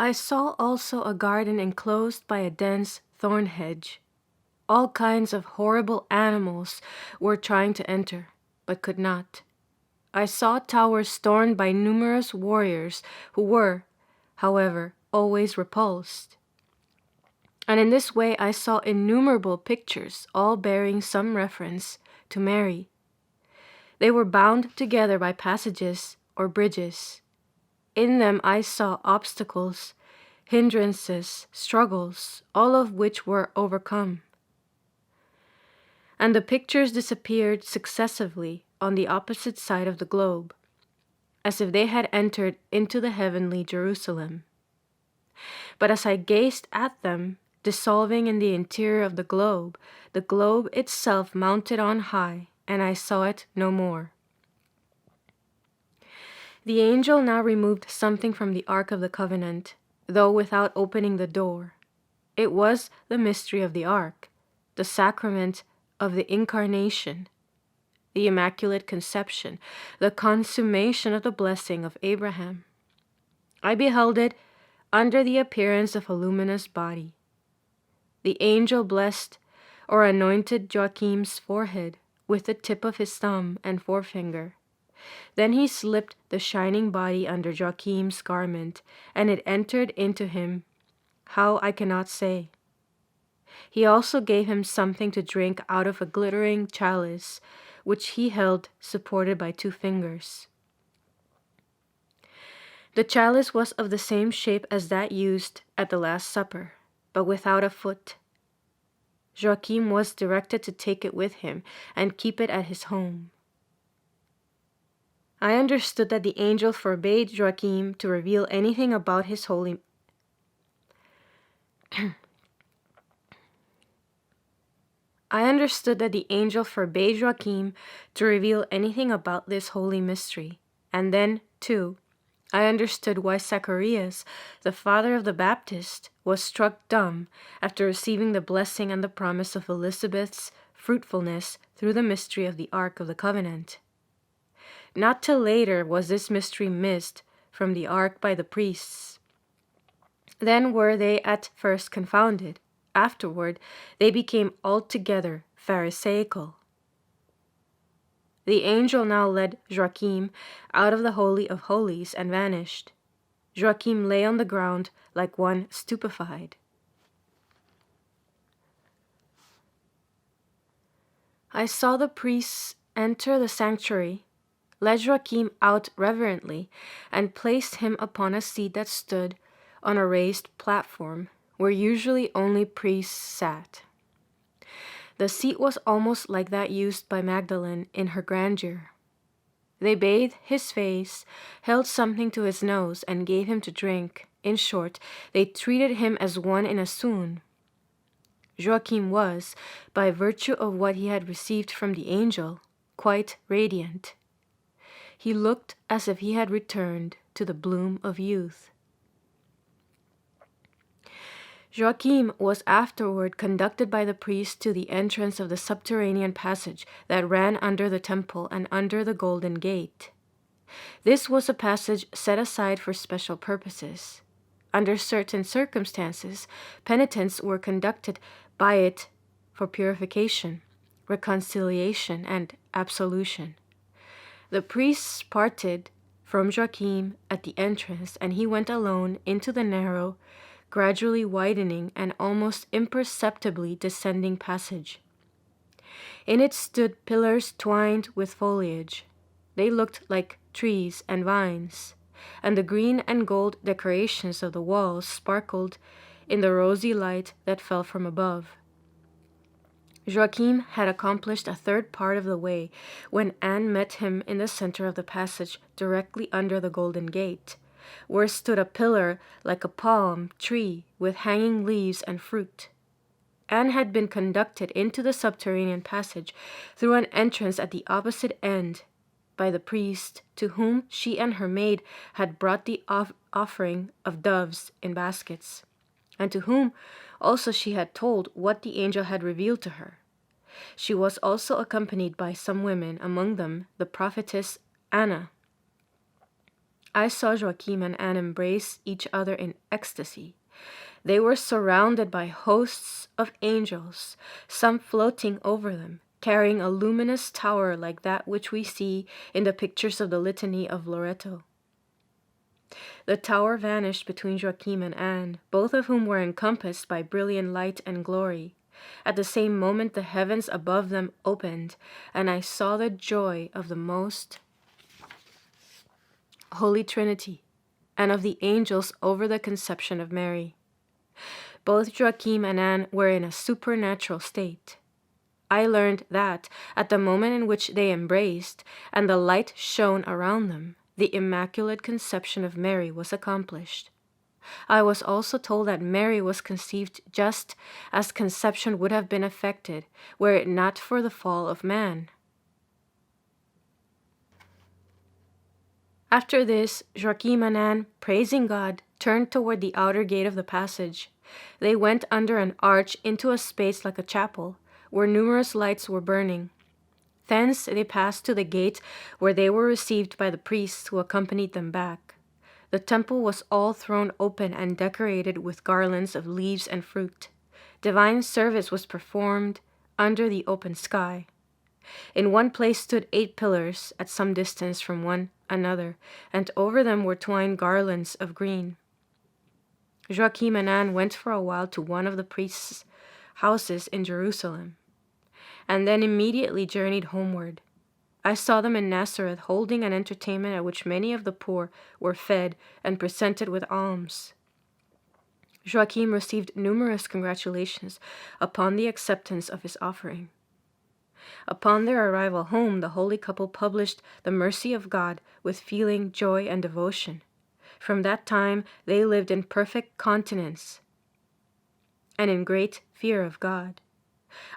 I saw also a garden enclosed by a dense thorn hedge. All kinds of horrible animals were trying to enter, but could not. I saw towers stormed by numerous warriors who were, however, always repulsed. And in this way I saw innumerable pictures, all bearing some reference to Mary. They were bound together by passages or bridges. In them I saw obstacles, hindrances, struggles, all of which were overcome. And the pictures disappeared successively on the opposite side of the globe, as if they had entered into the heavenly Jerusalem. But as I gazed at them, dissolving in the interior of the globe itself mounted on high, and I saw it no more. The angel now removed something from the Ark of the Covenant, though without opening the door. It was the mystery of the Ark, the sacrament of the Incarnation, the Immaculate Conception, the consummation of the blessing of Abraham. I beheld it under the appearance of a luminous body. The angel blessed or anointed Joachim's forehead with the tip of his thumb and forefinger. Then he slipped the shining body under Joachim's garment, and it entered into him, how I cannot say. He also gave him something to drink out of a glittering chalice, which he held supported by 2 fingers. The chalice was of the same shape as that used at the Last Supper, but without a foot. Joachim was directed to take it with him and keep it at his home. I understood that the angel forbade Joachim to reveal anything about his holy I understood that the angel forbade Joachim to reveal anything about this holy mystery. And then, too, I understood why Zacharias, the father of the Baptist, was struck dumb after receiving the blessing and the promise of Elizabeth's fruitfulness through the mystery of the Ark of the Covenant. Not till later was this mystery missed from the Ark by the priests. Then were they at first confounded. Afterward, they became altogether Pharisaical. The angel now led Joachim out of the Holy of Holies and vanished. Joachim lay on the ground like one stupefied. I saw the priests enter the sanctuary, led Joachim out reverently, and placed him upon a seat that stood on a raised platform, where usually only priests sat. The seat was almost like that used by Magdalene in her grandeur. They bathed his face, held something to his nose, and gave him to drink. In short, they treated him as one in a swoon. Joachim was, by virtue of what he had received from the angel, quite radiant. He looked as if he had returned to the bloom of youth. Joachim was afterward conducted by the priest to the entrance of the subterranean passage that ran under the temple and under the golden gate. This was a passage set aside for special purposes. Under certain circumstances, penitents were conducted by it for purification, reconciliation, and absolution. The priests parted from Joachim at the entrance, and he went alone into the narrow, gradually widening and almost imperceptibly descending passage. In it stood pillars twined with foliage. They looked like trees and vines, and the green and gold decorations of the walls sparkled in the rosy light that fell from above. Joachim had accomplished a third part of the way when Anne met him in the center of the passage directly under the golden gate, where stood a pillar like a palm tree with hanging leaves and fruit. Anne had been conducted into the subterranean passage through an entrance at the opposite end by the priest, to whom she and her maid had brought the offering of doves in baskets, and to whom also she had told what the angel had revealed to her. She was also accompanied by some women, among them the prophetess Anna. I saw Joachim and Anne embrace each other in ecstasy. They were surrounded by hosts of angels, some floating over them, carrying a luminous tower like that which we see in the pictures of the Litany of Loreto. The tower vanished between Joachim and Anne, both of whom were encompassed by brilliant light and glory. At the same moment the heavens above them opened, and I saw the joy of the most Holy Trinity and of the angels over the conception of Mary. Both Joachim and Anne were in a supernatural state. I learned that, at the moment in which they embraced, and the light shone around them, the Immaculate Conception of Mary was accomplished. I was also told that Mary was conceived just as conception would have been effected, were it not for the fall of man. After this, Joachim and Anne, praising God, turned toward the outer gate of the passage. They went under an arch into a space like a chapel, where numerous lights were burning. Thence they passed to the gate, where they were received by the priests who accompanied them back. The temple was all thrown open and decorated with garlands of leaves and fruit. Divine service was performed under the open sky. In one place stood 8 pillars at some distance from one another, and over them were twined garlands of green. Joachim and Anne went for a while to one of the priests' houses in Jerusalem, and then immediately journeyed homeward. I saw them in Nazareth holding an entertainment at which many of the poor were fed and presented with alms. Joachim received numerous congratulations upon the acceptance of his offering. Upon their arrival home, the holy couple published the mercy of God with feeling, joy, and devotion. From that time, they lived in perfect continence and in great fear of God.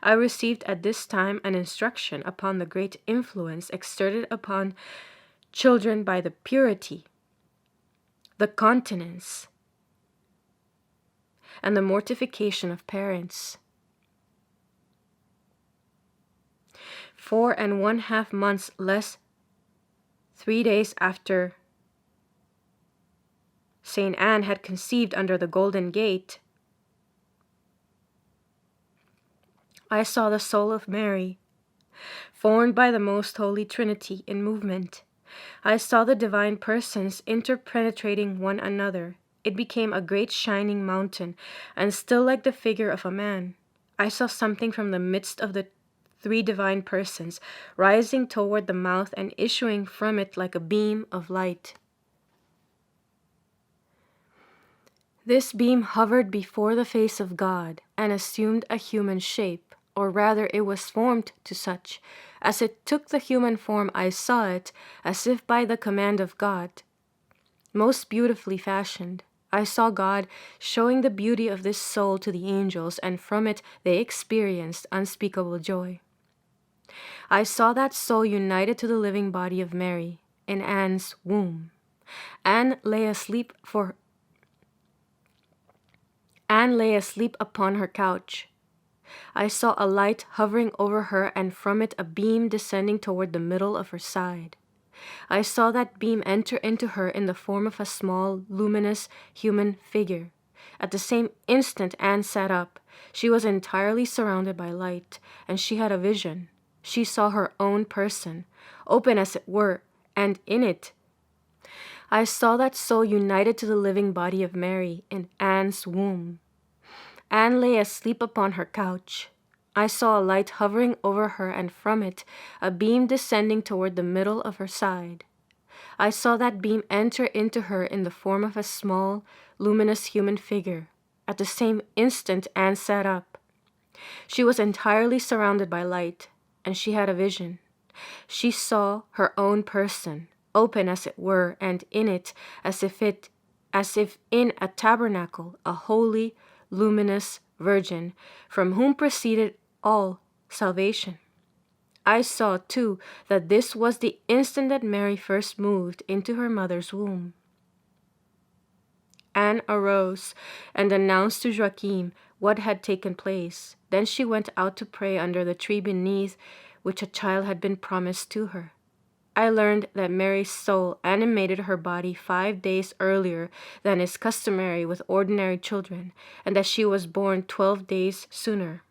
I received at this time an instruction upon the great influence exerted upon children by the purity, the continence, and the mortification of parents. 4½ months less 3 days after Saint Anne had conceived under the Golden Gate, I saw the soul of Mary, formed by the Most Holy Trinity, in movement. I saw the divine persons interpenetrating one another. It became a great shining mountain, and still like the figure of a man. I saw something from the midst of the 3 divine persons, rising toward the mouth and issuing from it like a beam of light. This beam hovered before the face of God and assumed a human shape, or rather it was formed to such. As it took the human form, I saw it, as if by the command of God, most beautifully fashioned. I saw God showing the beauty of this soul to the angels, and from it they experienced unspeakable joy. I saw that soul united to the living body of Mary in Anne's womb. Anne lay asleep upon her couch. I saw a light hovering over her, and from it a beam descending toward the middle of her side. I saw that beam enter into her in the form of a small, luminous human figure. At the same instant Anne sat up. She was entirely surrounded by light, and she had a vision. She saw her own person, open as it were, and in it I saw that soul united to the living body of Mary in Anne's womb. Anne lay asleep upon her couch. I saw a light hovering over her, and from it a beam descending toward the middle of her side. I saw that beam enter into her in the form of a small, luminous human figure. At the same instant Anne sat up. She was entirely surrounded by light, and she had a vision. She saw her own person, open as it were, and in it, as if in a tabernacle, a holy, luminous virgin, from whom proceeded all salvation. I saw, too, that this was the instant that Mary first moved into her mother's womb. Anne arose and announced to Joachim what had taken place. Then she went out to pray under the tree beneath which a child had been promised to her. I learned that Mary's soul animated her body 5 days earlier than is customary with ordinary children, and that she was born 12 days sooner.